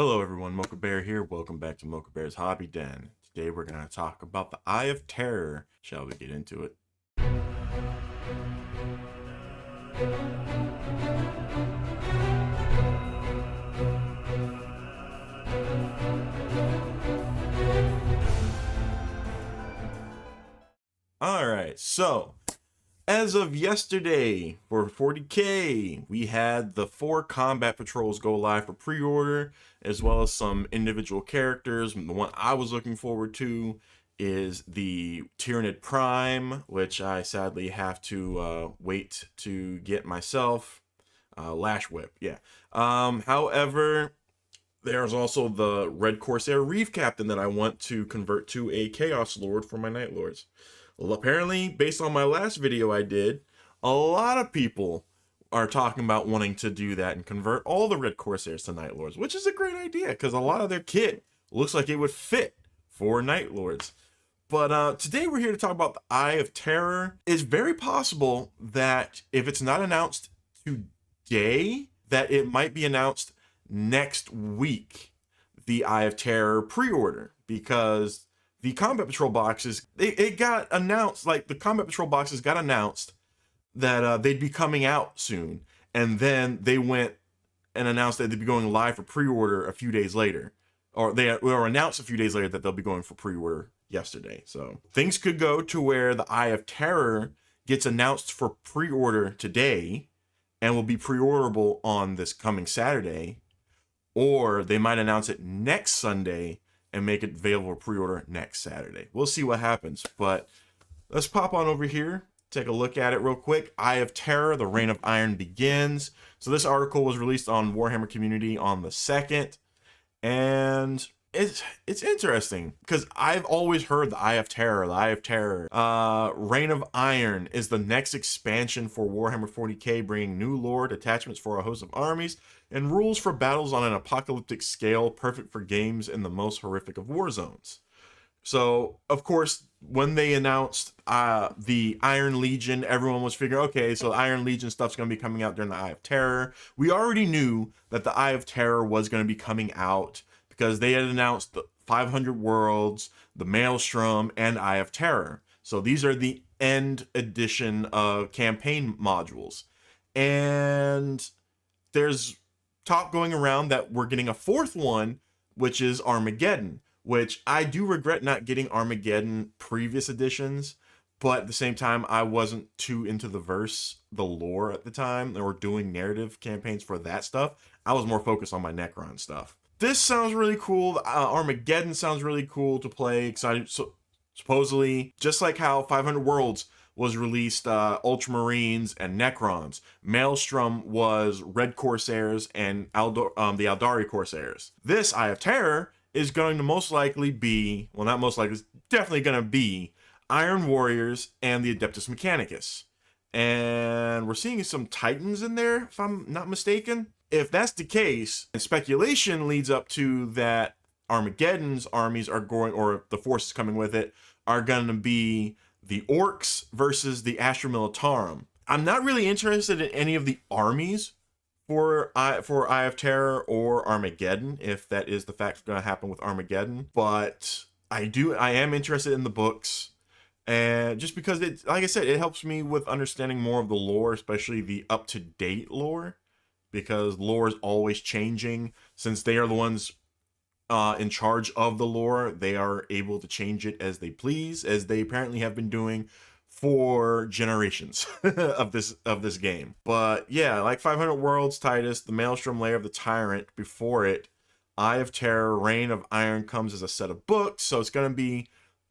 Hello everyone, Mocha Bear here. Welcome back to Mocha Bear's Hobby Den. Today we're going to talk about the Eye of Terror. Shall we get into it? Alright, so as of yesterday for 40k, we had the 4 combat patrols go live for pre-order, as well as some individual characters. The one I was looking forward to is the Tyrannid Prime, which I sadly have to wait to get myself. Lash Whip, yeah. However, there's also the Red Corsair Reef Captain that I want to convert to a Chaos Lord for my Night Lords. Well, apparently, based on my last video I did, a lot of people are talking about wanting to do that and convert all the Red Corsairs to Night Lords, which is a great idea because a lot of their kit looks like it would fit for Night Lords. But today we're here to talk about the Eye of Terror. It's very possible that if it's not announced today, that it might be announced next week, the Eye of Terror pre-order, because the combat patrol boxes, it got announced, like the combat patrol boxes got announced that they'd be coming out soon, and then they went and announced that they'd be going live for pre-order a few days later, or they were announced a few days later that they'll be going for pre-order yesterday. So things could go to where the Eye of Terror gets announced for pre-order today and will be pre-orderable on this coming Saturday, or they might announce it next Sunday and make it available for pre-order next Saturday. We'll see what happens, but let's pop on over here, take a look at it real quick. Eye of Terror, the Reign of Iron begins. So this article was released on Warhammer Community on the 2nd, and it's interesting because I've always heard the Eye of Terror, Reign of Iron is the next expansion for Warhammer 40k, bringing new lore, attachments for a host of armies, and rules for battles on an apocalyptic scale, perfect for games in the most horrific of war zones. So, of course, when they announced the Iron Legion, everyone was figuring, okay, so the Iron Legion stuff's going to be coming out during the Eye of Terror. We already knew that the Eye of Terror was going to be coming out because they had announced the 500 Worlds, the Maelstrom, and Eye of Terror. So these are the end edition of campaign modules. And there's talk going around that we're getting a 4th one, which is Armageddon, which I do regret not getting Armageddon previous editions, but at the same time, I wasn't too into the lore at the time, or doing narrative campaigns for that stuff. I was more focused on my Necron stuff. This sounds really cool. Armageddon sounds really cool to play. Excited, supposedly, just like how 500 Worlds was released Ultramarines and Necrons. Maelstrom was Red Corsairs and the Aeldari Corsairs. This Eye of Terror is going to most likely be, well, not most likely, it's definitely going to be Iron Warriors and the Adeptus Mechanicus. And we're seeing some Titans in there, if I'm not mistaken. If that's the case, and speculation leads up to that Armageddon's armies are going, or the forces coming with it, are going to be the Orks versus the Astra Militarum. I'm not really interested in any of the armies for Eye of Terror or Armageddon, if that is the fact going to happen with Armageddon. But I am interested in the books, and just because it, like I said, it helps me with understanding more of the lore, especially the up-to-date lore, because lore is always changing. Since they are the ones in charge of the lore, they are able to change it as they please, as they apparently have been doing for generations of this game. But yeah, like 500 Worlds, Titus, the Maelstrom Lair of the Tyrant. Before it, Eye of Terror, Reign of Iron comes as a set of books, so it's going to be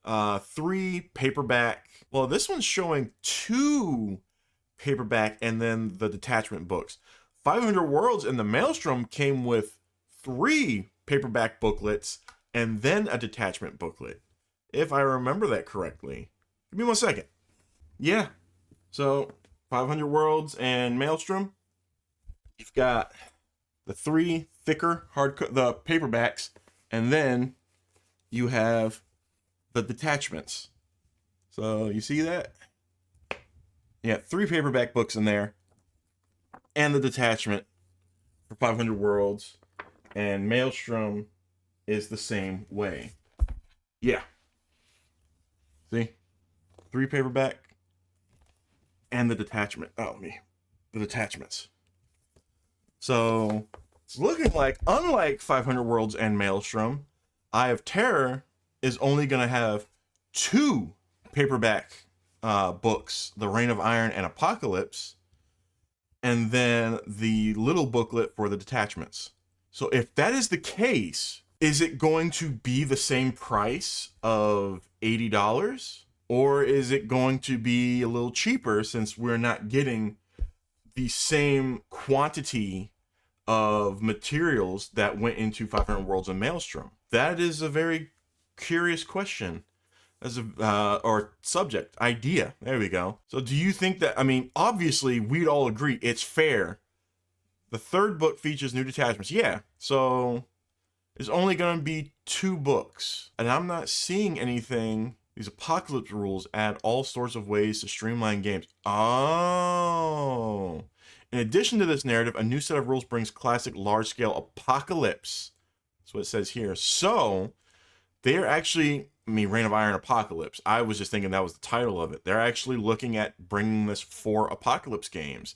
3 paperback. Well, this one's showing 2 paperback and then the detachment books. 500 Worlds and the Maelstrom came with 3 paperback booklets and then a detachment booklet, if I remember that correctly. Give me 1 second. Yeah, so 500 Worlds and Maelstrom, you've got the 3 thicker the paperbacks, and then you have the detachments. So you see that? Yeah, 3 paperback books in there, and the detachment for 500 Worlds. And Maelstrom is the same way. Yeah. See? 3 paperback and the detachment. Oh, me. The detachments. So it's looking like, unlike 500 Worlds and Maelstrom, Eye of Terror is only going to have 2 paperback books, The Reign of Iron and Apocalypse, and then the little booklet for the detachments. So if that is the case, is it going to be the same price of $80? Or is it going to be a little cheaper since we're not getting the same quantity of materials that went into 500 Worlds and Maelstrom? That is a very curious question. As a or subject idea. There we go. So do you think that, I mean, obviously we'd all agree it's fair. The 3rd book features new detachments. Yeah. So there's only going to be 2 books. And I'm not seeing anything. These Apocalypse rules add all sorts of ways to streamline games. Oh. In addition to this narrative, a new set of rules brings classic large-scale Apocalypse. That's what it says here. So they're actually, I mean, Reign of Iron Apocalypse. I was just thinking that was the title of it. They're actually looking at bringing this for Apocalypse games.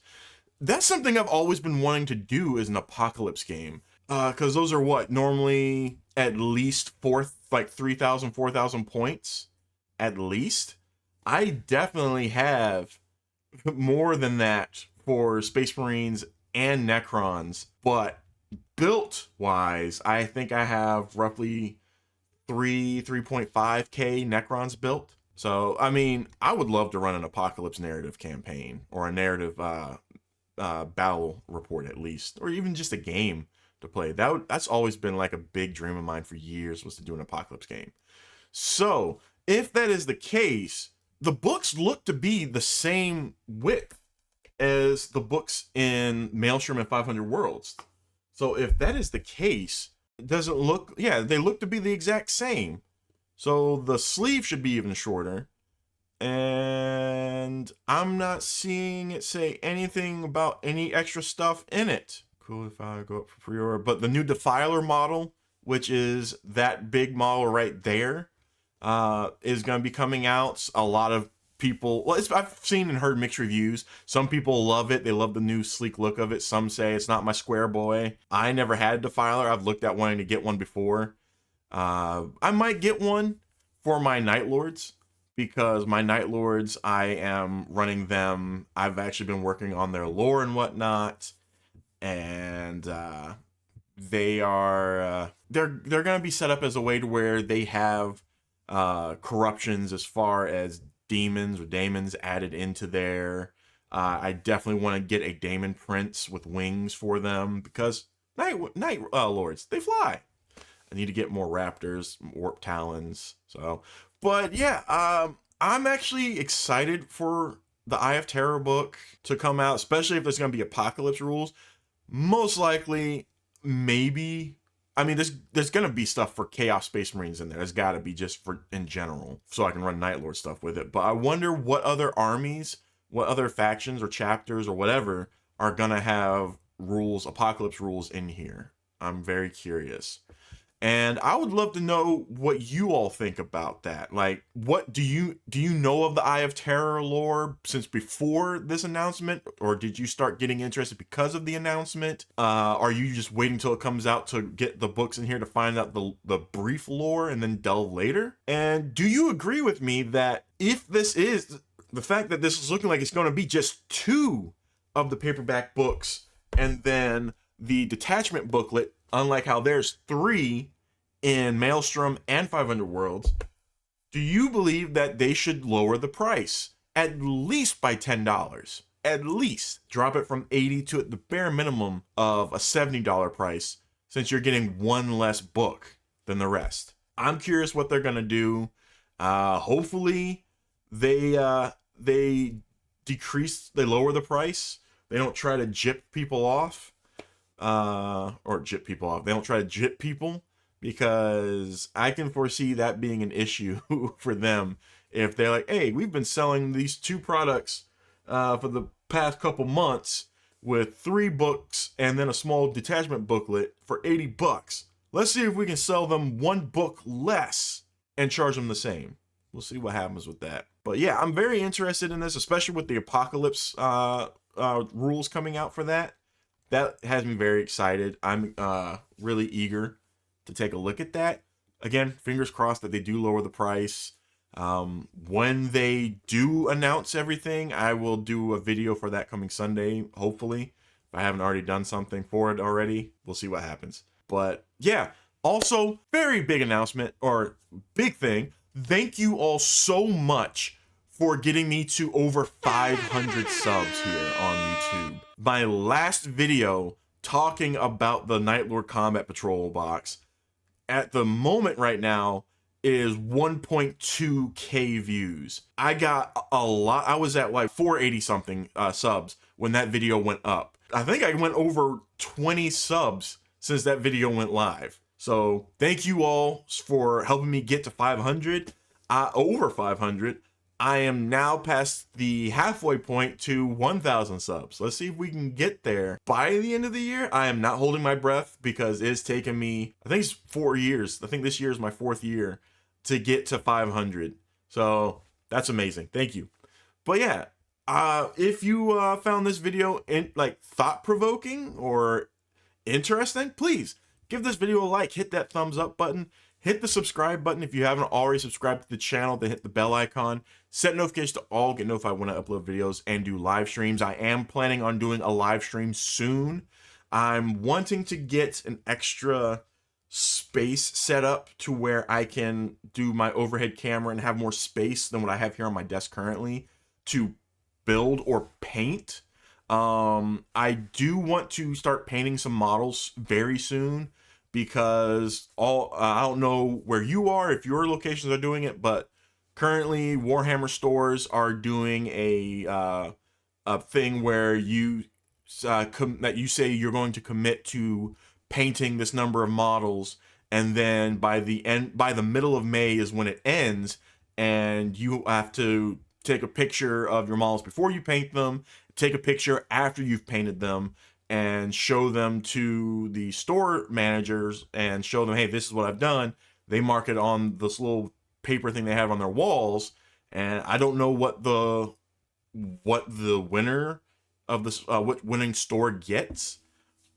That's something I've always been wanting to do, is an Apocalypse game. Because those are what? Normally at least 3,000, 4,000 points. At least. I definitely have more than that for Space Marines and Necrons. But built-wise, I think I have roughly 3.5k Necrons built. So, I mean, I would love to run an Apocalypse narrative campaign, or a narrative battle report at least, or even just a game to play. That's always been like a big dream of mine for years, was to do an Apocalypse game. So, if that is the case, the books look to be the same width as the books in Maelstrom and 500 Worlds. So, if that is the case, doesn't look, yeah, they look to be the exact same. So the sleeve should be even shorter, and I'm not seeing it say anything about any extra stuff in it. Cool if I go up for pre-order. But the new Defiler model, which is that big model right there, is going to be coming out. A lot of people, well, I've seen and heard mixed reviews. Some people love it. They love the new sleek look of it. Some say it's not my square boy. I never had a Defiler. I've looked at wanting to get one before. I might get one for my Night Lords, because my Night Lords, I am running them. I've actually been working on their lore and whatnot, and they are they're going to be set up as a way to where they have corruptions as far as demons or daemons added into there. I definitely want to get a daemon prince with wings for them, because night lords, they fly. I need to get more raptors, warp talons. So, but yeah, I'm actually excited for the Eye of Terror book to come out, especially if there's going to be Apocalypse rules. Most likely, maybe, I mean, there's going to be stuff for Chaos Space Marines in there. There's got to be, just for in general, so I can run Night Lord stuff with it. But I wonder what other armies, what other factions or chapters or whatever are going to have rules, Apocalypse rules in here. I'm very curious. And I would love to know what you all think about that. Like, what do you know of the Eye of Terror lore since before this announcement, or did you start getting interested because of the announcement? Are you just waiting till it comes out to get the books in here to find out the brief lore and then delve later? And do you agree with me that if this is the fact that this is looking like it's going to be just 2 of the paperback books and then the detachment booklet, unlike how there's 3 in Maelstrom and 500 Worlds, do you believe that they should lower the price at least by $10? At least drop it from $80 to the bare minimum of a $70 price, since you're getting 1 less book than the rest. I'm curious what they're gonna do. Hopefully they lower the price. They don't try to gyp people off, They don't try to gyp people, because I can foresee that being an issue for them if they're like, hey, we've been selling these 2 products for the past couple months. with 3 books and then a small detachment booklet for 80 bucks. Let's see if we can sell them 1 book less and charge them the same. We'll see what happens with that. But yeah, I'm very interested in this, especially with the apocalypse rules coming out for that. That has me very excited. I'm really eager to take a look at that. Again, fingers crossed that they do lower the price. When they do announce everything, I will do a video for that coming Sunday, hopefully. If I haven't already done something for it already, we'll see what happens. But yeah, also, very big announcement, or big thing. Thank you all so much for getting me to over 500 subs here on YouTube. My last video talking about the Night Lord Combat Patrol box, at the moment right now, is 1.2k views. I got a lot. I was at like 480 something subs when that video went up. I think I went over 20 subs since that video went live. So thank you all for helping me get to 500, over 500. I am now past the halfway point to 1,000 subs. Let's see if we can get there by the end of the year. I am not holding my breath because it's taken me, I think it's 4 years. I think this year is my 4th year to get to 500. So that's amazing. Thank you. But yeah, if you found this video thought-provoking or interesting, please give this video a like, hit that thumbs up button, hit the subscribe button if you haven't already subscribed to the channel, then hit the bell icon, set notifications to all, get notified when I upload videos and do live streams. I am planning on doing a live stream soon. I'm wanting to get an extra space set up to where I can do my overhead camera and have more space than what I have here on my desk currently to build or paint. I do want to start painting some models very soon, because I don't know where you are, if your locations are doing it, but currently Warhammer stores are doing a thing where you that you say you're going to commit to painting this number of models, and then by the middle of May is when it ends, and you have to take a picture of your models before you paint them, take a picture after you've painted them, and show them to the store managers and show them, hey, this is what I've done. They mark it on this little paper thing they have on their walls. And I don't know what the winner of this what winning store gets,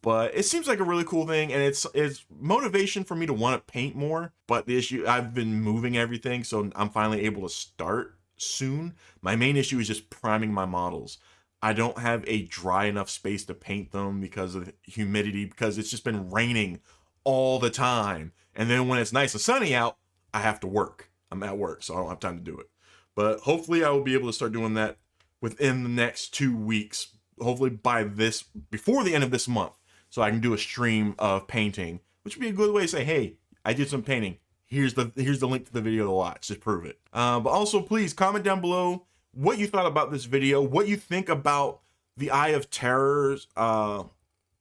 but it seems like a really cool thing, and it's motivation for me to want to paint more. But the issue, I've been moving everything, so I'm finally able to start soon. My main issue is just priming my models. I don't have a dry enough space to paint them because of humidity, because it's just been raining all the time. And then when it's nice and sunny out, I have to work. I'm at work, so I don't have time to do it. But hopefully I will be able to start doing that within the next 2 weeks. Hopefully before the end of this month, so I can do a stream of painting, which would be a good way to say, hey, I did some painting. Here's the link to the video to watch. Just prove it. But also, please comment down below what you thought about this video, what you think about the Eye of Terror's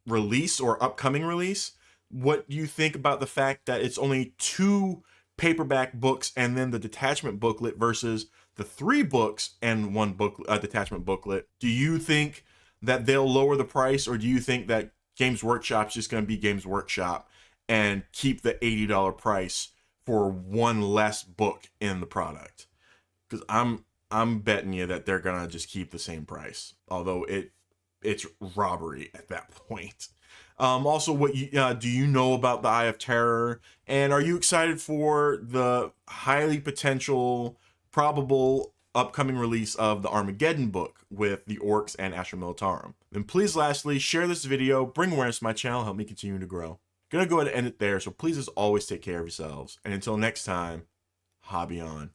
release or upcoming release, what you think about the fact that it's only 2 paperback books and then the detachment booklet versus the 3 books and 1 book detachment booklet. Do you think that they'll lower the price, or do you think that Games Workshop's just going to be Games Workshop and keep the $80 price for 1 less book in the product? Because I'm betting you that they're gonna just keep the same price, although it's robbery at that point. Also, what do you know about the Eye of Terror, and are you excited for the highly potential, probable upcoming release of the Armageddon book with the Orks and Astra Militarum? And please, lastly, share this video, bring awareness to my channel, help me continue to grow. Gonna go ahead and end it there, so please, as always, take care of yourselves, and until next time, hobby on.